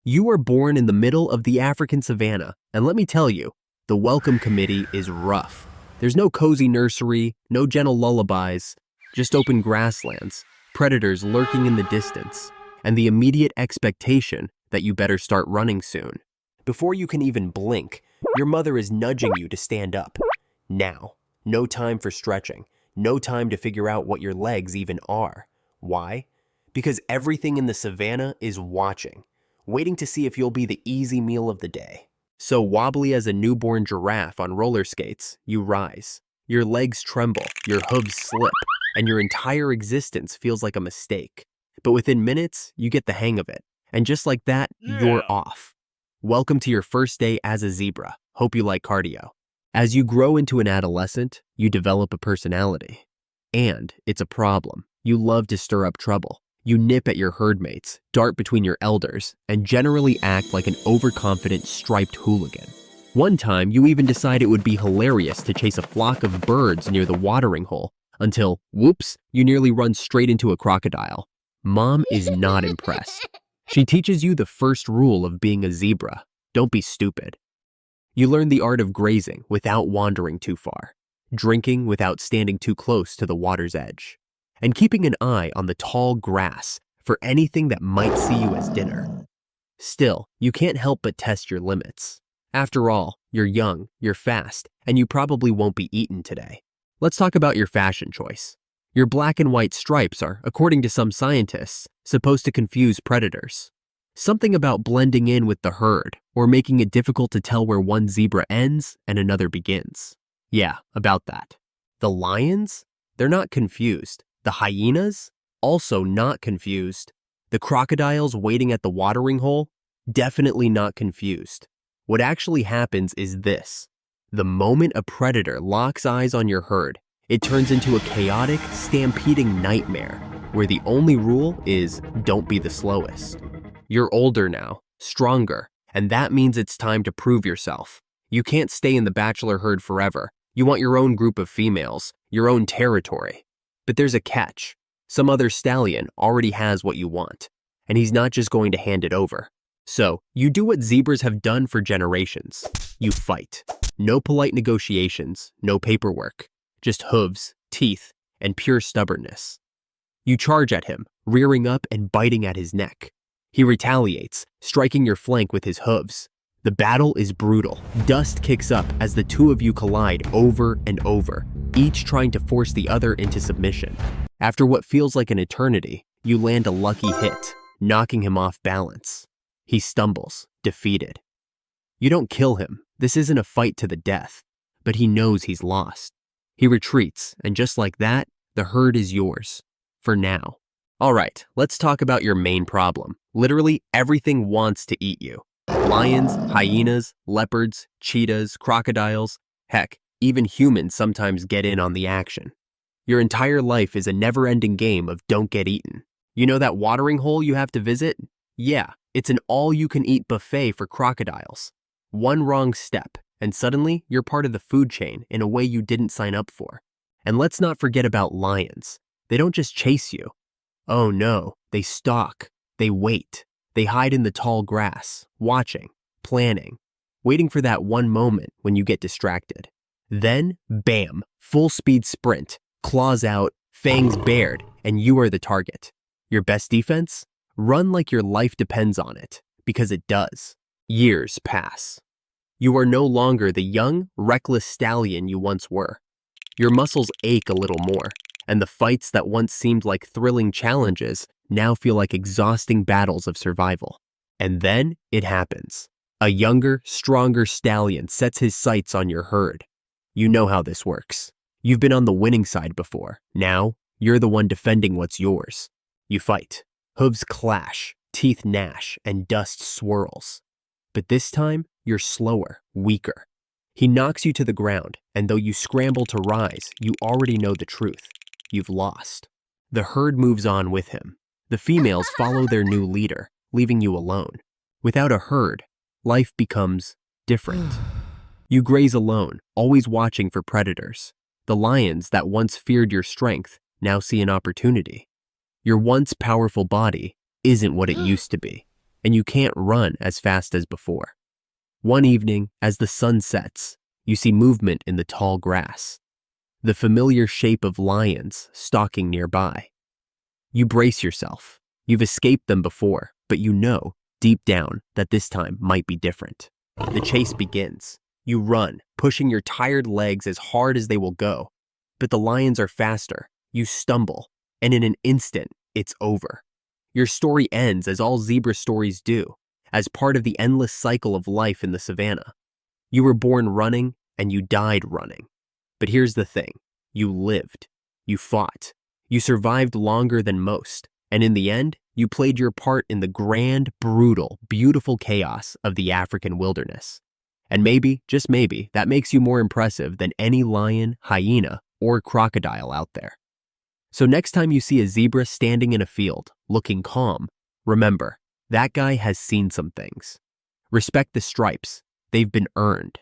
You were born in the middle of the African savannah, and let me tell you, the welcome committee is rough. There's no cozy nursery, no gentle lullabies, just open grasslands, predators lurking in the distance, and the immediate expectation that you better start running soon. Before you can even blink, your mother is nudging you to stand up. Now, no time for stretching, no time to figure out what your legs even are. Why? Because everything in the savannah is watching, waiting to see if you'll be the easy meal of the day. So wobbly as a newborn giraffe on roller skates, you rise. Your legs tremble, your hooves slip, and your entire existence feels like a mistake. But within minutes, you get the hang of it. And just like that, you're off. Welcome to your first day as a zebra. Hope you like cardio. As you grow into an adolescent, you develop a personality. And it's a problem. You love to stir up trouble. You nip at your herdmates, dart between your elders, and generally act like an overconfident striped hooligan. One time, you even decide it would be hilarious to chase a flock of birds near the watering hole until, whoops, you nearly run straight into a crocodile. Mom is not impressed. She teaches you the first rule of being a zebra: don't be stupid. You learn the art of grazing without wandering too far, drinking without standing too close to the water's edge, and keeping an eye on the tall grass for anything that might see you as dinner. Still, you can't help but test your limits. After all, you're young, you're fast, and you probably won't be eaten today. Let's talk about your fashion choice. Your black and white stripes are, according to some scientists, supposed to confuse predators. Something about blending in with the herd, or making it difficult to tell where one zebra ends and another begins. Yeah, about that. The lions? They're not confused. The hyenas? Also not confused. The crocodiles waiting at the watering hole? Definitely not confused. What actually happens is this. The moment a predator locks eyes on your herd, it turns into a chaotic, stampeding nightmare where the only rule is don't be the slowest. You're older now, stronger, and that means it's time to prove yourself. You can't stay in the bachelor herd forever. You want your own group of females, your own territory. But there's a catch. Some other stallion already has what you want, and he's not just going to hand it over. So, you do what zebras have done for generations. You fight. No polite negotiations, no paperwork. Just hooves, teeth, and pure stubbornness. You charge at him, rearing up and biting at his neck. He retaliates, striking your flank with his hooves. The battle is brutal. Dust kicks up as the two of you collide over and over, each trying to force the other into submission. After what feels like an eternity, you land a lucky hit, knocking him off balance. He stumbles, defeated. You don't kill him. This isn't a fight to the death, but he knows he's lost. He retreats, and just like that, the herd is yours. For now. All right, let's talk about your main problem. Literally everything wants to eat you. Lions, hyenas, leopards, cheetahs, crocodiles, heck, even humans sometimes get in on the action. Your entire life is a never-ending game of don't get eaten. You know that watering hole you have to visit? Yeah, it's an all-you-can-eat buffet for crocodiles. One wrong step, and suddenly you're part of the food chain in a way you didn't sign up for. And let's not forget about lions. They don't just chase you. Oh no, they stalk, they wait. They hide in the tall grass, watching, planning, waiting for that one moment when you get distracted. Then, bam, full speed sprint, claws out, fangs bared, and you are the target. Your best defense? Run like your life depends on it, because it does. Years pass. You are no longer the young, reckless stallion you once were. Your muscles ache a little more, and the fights that once seemed like thrilling challenges now feel like exhausting battles of survival. And then it happens. A younger, stronger stallion sets his sights on your herd. You know how this works. You've been on the winning side before. Now, you're the one defending what's yours. You fight. Hooves clash, teeth gnash, and dust swirls. But this time, you're slower, weaker. He knocks you to the ground, and though you scramble to rise, you already know the truth. You've lost. The herd moves on with him. The females follow their new leader, leaving you alone. Without a herd, life becomes different. You graze alone, always watching for predators. The lions that once feared your strength now see an opportunity. Your once powerful body isn't what it used to be. and you can't run as fast as before. One evening, as the sun sets, you see movement in the tall grass, the familiar shape of lions stalking nearby. You brace yourself. You've escaped them before, but you know, deep down, that this time might be different. The chase begins. You run, pushing your tired legs as hard as they will go. But the lions are faster. You stumble, and in an instant, it's over. Your story ends as all zebra stories do, as part of the endless cycle of life in the savannah. You were born running, and you died running. But here's the thing. You lived. You fought. You survived longer than most, and in the end, you played your part in the grand, brutal, beautiful chaos of the African wilderness. And maybe, just maybe, that makes you more impressive than any lion, hyena, or crocodile out there. So next time you see a zebra standing in a field, looking calm, remember, that guy has seen some things. Respect the stripes. They've been earned.